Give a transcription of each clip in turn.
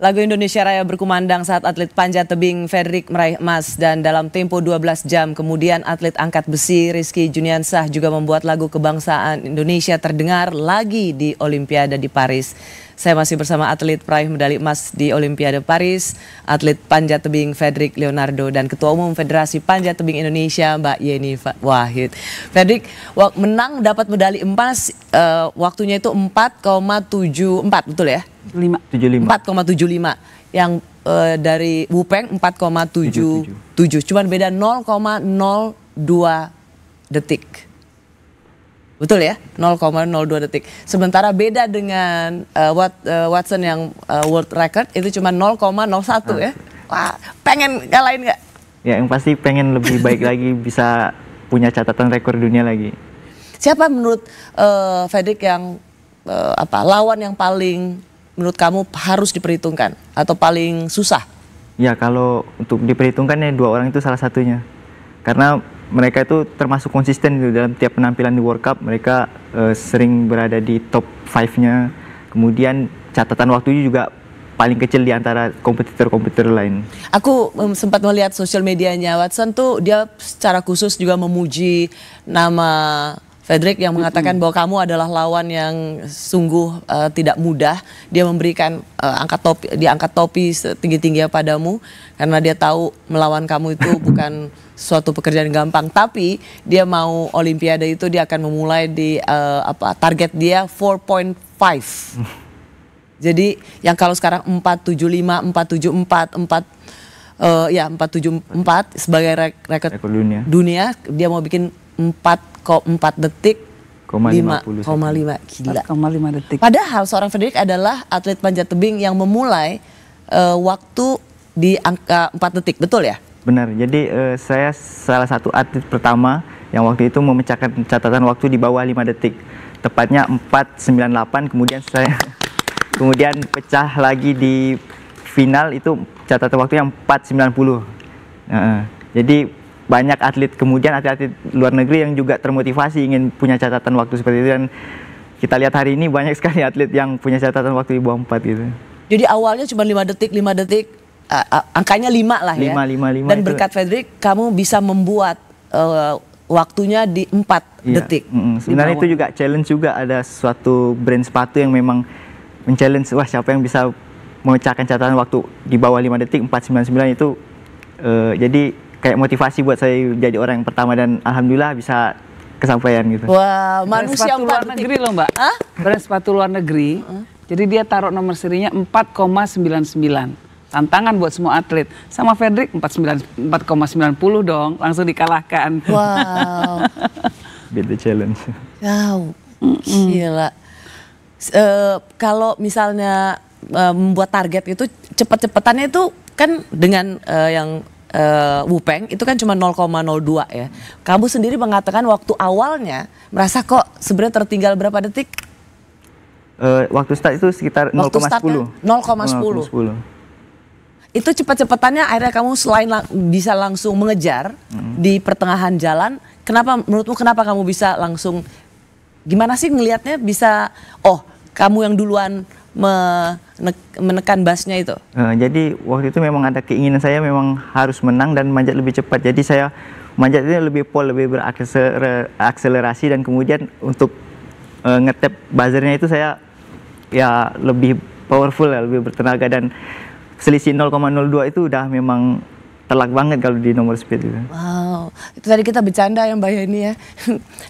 Lagu Indonesia Raya berkumandang saat atlet panjat tebing Fredrik meraih emas dan dalam tempo 12 jam kemudian atlet angkat besi Rizky Juniansah juga membuat lagu kebangsaan Indonesia terdengar lagi di Olimpiade di Paris. Saya masih bersama atlet peraih medali emas di Olimpiade Paris, atlet panjat tebing Fredrik Leonardo dan Ketua Umum Federasi Panjat Tebing Indonesia Mbak Yeni Wahid. Fredrik menang dapat medali emas, waktunya itu 4,74 betul ya? 4,75 yang dari Wupeng 4,77, cuman beda 0,02 detik. Betul ya? 0,02 detik. Sementara beda dengan Watson yang world record itu cuma 0,01 ya. Wah, pengen ngalahin nggak? Ya, yang pasti pengen lebih baik lagi, bisa punya catatan rekor dunia lagi. Siapa menurut Fredrik yang lawan yang paling menurut kamu harus diperhitungkan atau paling susah? Ya, kalau untuk diperhitungkan ya dua orang itu salah satunya. Karena mereka itu termasuk konsisten gitu dalam tiap penampilan di World Cup. Mereka sering berada di top 5-nya. Kemudian catatan waktunya juga paling kecil di antara kompetitor-kompetitor lain. Aku sempat melihat sosial medianya Watson tuh, dia secara khusus juga memuji nama Fredrik yang mengatakan bahwa kamu adalah lawan yang sungguh tidak mudah. Dia memberikan diangkat topi setinggi-tingginya padamu karena dia tahu melawan kamu itu bukan suatu pekerjaan gampang. Tapi dia mau Olimpiade itu dia akan memulai di target dia 4.5. Jadi yang kalau sekarang 475, 474, 474 sebagai rekor dunia, dia mau bikin 4,4 detik 5,5 gila. 4,5 detik. Padahal seorang Fredrik adalah atlet panjat tebing yang memulai waktu di angka 4 detik, betul ya? Benar. Jadi saya salah satu atlet pertama yang waktu itu memecahkan catatan waktu di bawah 5 detik. Tepatnya 4,98, kemudian pecah lagi di final itu catatan waktu yang 4,90. Jadi banyak atlet luar negeri yang juga termotivasi ingin punya catatan waktu seperti itu, dan kita lihat hari ini banyak sekali atlet yang punya catatan waktu di bawah 4 gitu. Jadi awalnya cuma 5 detik, angkanya 5 lah ya. 5 dan itu. Berkat Fredrik kamu bisa membuat waktunya di 4 detik. Sebenarnya itu juga challenge juga, ada suatu brand sepatu yang memang men-challenge, wah siapa yang bisa memecahkan catatan waktu di bawah 5 detik 4,99 itu, jadi kayak motivasi buat saya jadi orang yang pertama, dan alhamdulillah bisa kesampaian gitu. Wah, manusia sepatu luar negeri loh Mbak. Brand sepatu luar negeri. Jadi dia taruh nomor serinya 4,99. Tantangan buat semua atlet. Sama Fredrik 4,90 dong, langsung dikalahkan. Wow. Beat the challenge. Wow, gila. Kalau misalnya membuat target itu cepet-cepetannya itu kan dengan yang Wupeng itu kan cuma 0,02 ya. Kamu sendiri mengatakan waktu awalnya merasa kok sebenarnya tertinggal berapa detik? Waktu start itu sekitar 0,10. 0,10. Itu cepat-cepatannya akhirnya kamu selain bisa langsung mengejar di pertengahan jalan, menurutmu kenapa kamu bisa langsung, gimana sih ngelihatnya bisa, kamu yang duluan menekan basnya itu? Jadi waktu itu memang ada keinginan saya memang harus menang dan manjat lebih cepat. Jadi saya manjatnya lebih berakselerasi, dan kemudian untuk ngetap buzzernya itu saya ya lebih powerful ya, lebih bertenaga, dan selisih 0,02 itu udah memang telak banget kalau di nomor speed itu. Wow, itu tadi kita bercanda ya Mbak Yeni ya.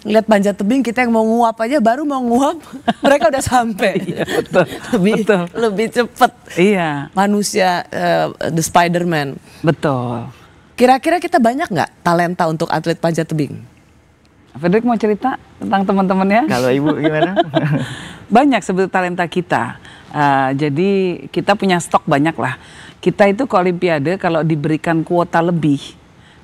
Ngeliat panjat tebing, kita yang mau nguap aja, baru mau nguap mereka udah sampai. Iya, betul. lebih cepet. Iya. Manusia the Spider-Man. Betul. Kira-kira kita banyak nggak talenta untuk atlet panjat tebing? Fredrik mau cerita tentang teman-temannya? Kalau Ibu gimana? Banyak sebetulnya talenta kita. Jadi kita punya stok banyak lah. Kita itu ke Olimpiade kalau diberikan kuota lebih,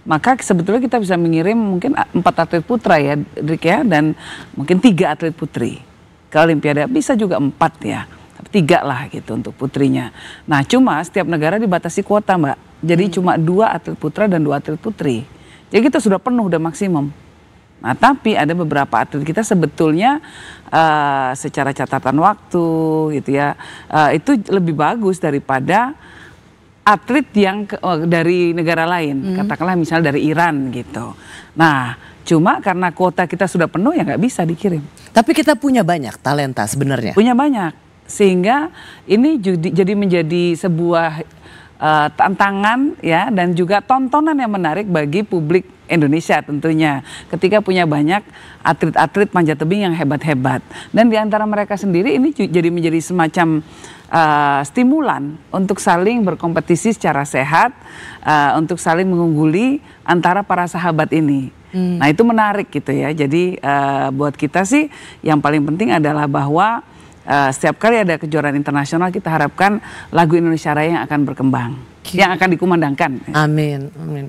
maka sebetulnya kita bisa mengirim mungkin 4 atlet putra ya, Drik ya, dan mungkin 3 atlet putri ke Olimpiade. Bisa juga 4 ya, 3 lah gitu untuk putrinya. Nah cuma setiap negara dibatasi kuota Mbak. Jadi cuma 2 atlet putra dan 2 atlet putri. Jadi kita sudah penuh, udah maksimum. Nah, tapi ada beberapa atlet kita sebetulnya secara catatan waktu gitu ya, itu lebih bagus daripada atlet yang dari negara lain, katakanlah misalnya dari Iran gitu. Nah, cuma karena kuota kita sudah penuh ya nggak bisa dikirim. Tapi kita punya banyak talenta sebenarnya. Punya banyak, sehingga ini jadi menjadi sebuah tantangan ya, dan juga tontonan yang menarik bagi publik Indonesia tentunya. Ketika punya banyak atlet-atlet panjat tebing yang hebat-hebat, dan di antara mereka sendiri ini jadi menjadi semacam stimulan untuk saling berkompetisi secara sehat, untuk saling mengungguli antara para sahabat ini. Nah, itu menarik gitu ya. Jadi buat kita sih yang paling penting adalah bahwa setiap kali ada kejuaraan internasional kita harapkan lagu Indonesia Raya yang akan berkembang, yang akan dikumandangkan. Amin, amin.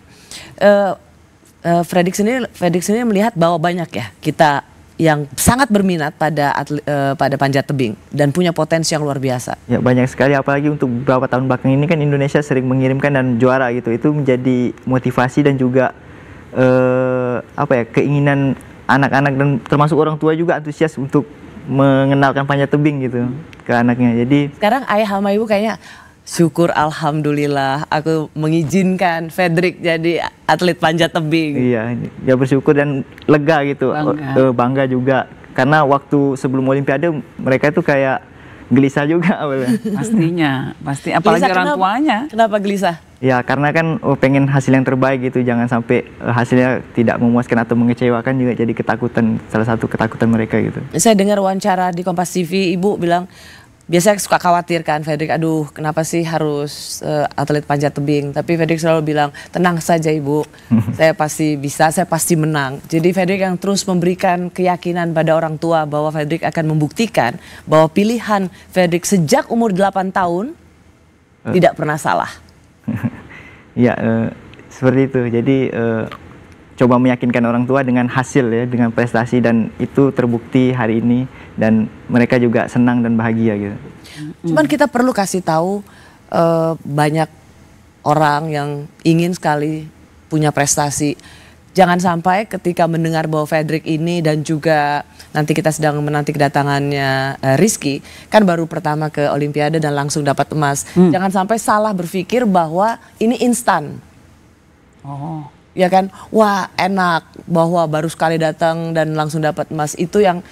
Fredrik sendiri melihat bahwa banyak ya kita yang sangat berminat pada panjat tebing dan punya potensi yang luar biasa. Ya, banyak sekali, apalagi untuk beberapa tahun belakang ini kan Indonesia sering mengirimkan dan juara gitu. Itu menjadi motivasi dan juga keinginan anak-anak dan termasuk orang tua juga antusias untuk mengenalkan panjat tebing gitu ke anaknya. Jadi sekarang ayah sama ibu kayaknya syukur, alhamdulillah aku mengizinkan Fredrik jadi atlet panjat tebing. Iya, dia bersyukur dan lega gitu, bangga juga. Karena waktu sebelum Olimpiade mereka itu kayak gelisah juga awalnya. Pastinya, pasti, apalagi gelisah, orang tuanya. Kenapa gelisah? Ya karena kan pengen hasil yang terbaik gitu, jangan sampai hasilnya tidak memuaskan atau mengecewakan, juga jadi ketakutan, salah satu ketakutan mereka gitu. Saya dengar wawancara di Kompas TV, ibu bilang biasanya suka khawatir kan Fredrik, aduh kenapa sih harus atlet panjat tebing, tapi Fredrik selalu bilang tenang saja ibu, saya pasti bisa, saya pasti menang. Jadi Fredrik yang terus memberikan keyakinan pada orang tua bahwa Fredrik akan membuktikan bahwa pilihan Fredrik sejak umur 8 tahun tidak pernah salah. Ya, seperti itu. Jadi coba meyakinkan orang tua dengan hasil ya, dengan prestasi, dan itu terbukti hari ini dan mereka juga senang dan bahagia gitu. Cuman kita perlu kasih tahu banyak orang yang ingin sekali punya prestasi. Jangan sampai ketika mendengar bahwa Fredrik ini dan juga nanti kita sedang menanti kedatangannya Rizky, kan baru pertama ke Olimpiade dan langsung dapat emas. Jangan sampai salah berpikir bahwa ini instan. Oh. Ya kan, wah enak bahwa baru sekali datang dan langsung dapat emas. Itu yang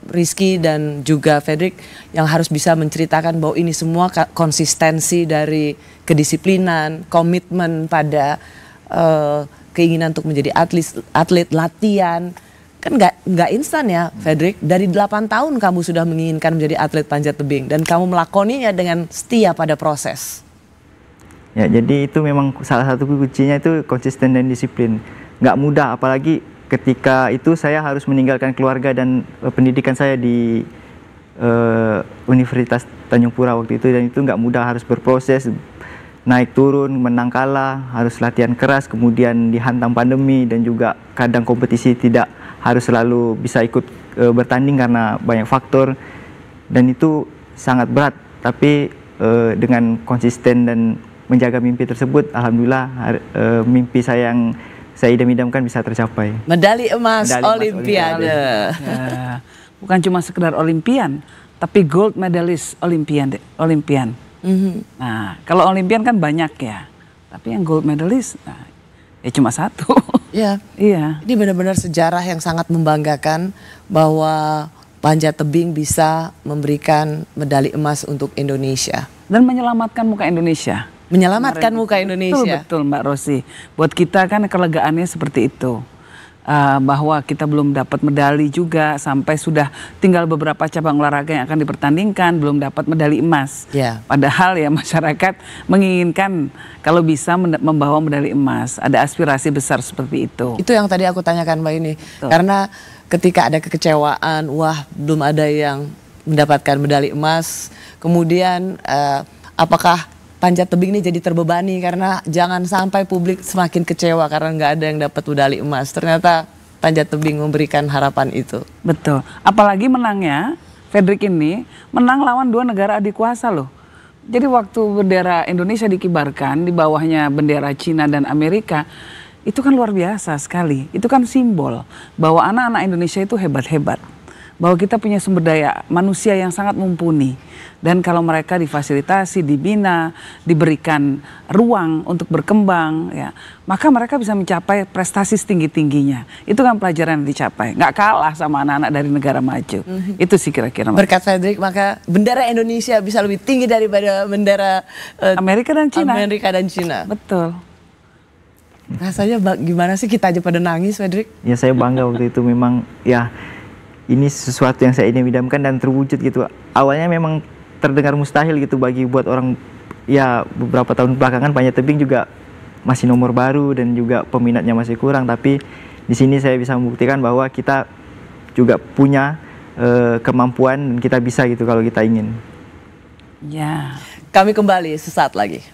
Rizky dan juga Fredrik yang harus bisa menceritakan bahwa ini semua konsistensi dari kedisiplinan, komitmen pada keinginan untuk menjadi atlet, latihan. Kan nggak instan ya Fredrik, dari 8 tahun kamu sudah menginginkan menjadi atlet panjat tebing dan kamu melakoninya dengan setia pada proses. Ya, jadi itu memang salah satu kuncinya itu konsisten dan disiplin. Nggak mudah, apalagi ketika itu saya harus meninggalkan keluarga dan pendidikan saya di Universitas Tanjung Pura waktu itu, dan itu nggak mudah, harus berproses, naik turun, menang kalah, harus latihan keras, kemudian dihantam pandemi dan juga kadang kompetisi tidak harus selalu bisa ikut bertanding karena banyak faktor, dan itu sangat berat. Tapi dengan konsisten dan menjaga mimpi tersebut, alhamdulillah mimpi saya yang saya idam-idamkan bisa tercapai. Medali emas Olimpiade. Ya, bukan cuma sekedar Olimpian, tapi gold medalist Olimpian. Nah, kalau Olimpian kan banyak ya, tapi yang gold medalist ya cuma satu. Iya. Iya. Ini benar-benar sejarah yang sangat membanggakan bahwa panjat tebing bisa memberikan medali emas untuk Indonesia dan menyelamatkan muka Indonesia. Menyelamatkan muka Indonesia. Betul Mbak Rosi. Buat kita kan kelegaannya seperti itu. Bahwa kita belum dapat medali juga, sampai sudah tinggal beberapa cabang olahraga yang akan dipertandingkan belum dapat medali emas. Yeah. Padahal ya masyarakat menginginkan kalau bisa membawa medali emas. Ada aspirasi besar seperti itu. Itu yang tadi aku tanyakan Mbak ini. Karena ketika ada kekecewaan, wah belum ada yang mendapatkan medali emas. Kemudian apakah panjat tebing ini jadi terbebani, karena jangan sampai publik semakin kecewa karena nggak ada yang dapat medali emas. Ternyata panjat tebing memberikan harapan itu. Betul. Apalagi menangnya, Fredrik ini menang lawan 2 negara adik kuasa loh. Jadi waktu bendera Indonesia dikibarkan, di bawahnya bendera Cina dan Amerika, Itu kan luar biasa sekali. Itu kan simbol bahwa anak-anak Indonesia itu hebat-hebat. Bahwa kita punya sumber daya manusia yang sangat mumpuni. Dan kalau mereka difasilitasi, dibina, diberikan ruang untuk berkembang, ya, maka mereka bisa mencapai prestasi setinggi-tingginya. Itu kan pelajaran yang dicapai. Nggak kalah sama anak-anak dari negara maju. Itu sih kira-kira. Berkat Fredrik, maka bendera Indonesia bisa lebih tinggi daripada bendera Amerika dan Cina. Amerika dan Cina. Betul. Rasanya gimana sih, kita aja pada nangis, Fredrik? Ya saya bangga waktu itu, memang ya ini sesuatu yang saya idam-idamkan dan terwujud gitu. Awalnya memang terdengar mustahil gitu buat orang, ya beberapa tahun belakangan Panjat Tebing juga masih nomor baru dan juga peminatnya masih kurang, tapi di sini saya bisa membuktikan bahwa kita juga punya kemampuan dan kita bisa gitu kalau kita ingin. Ya. Kami kembali sesaat lagi.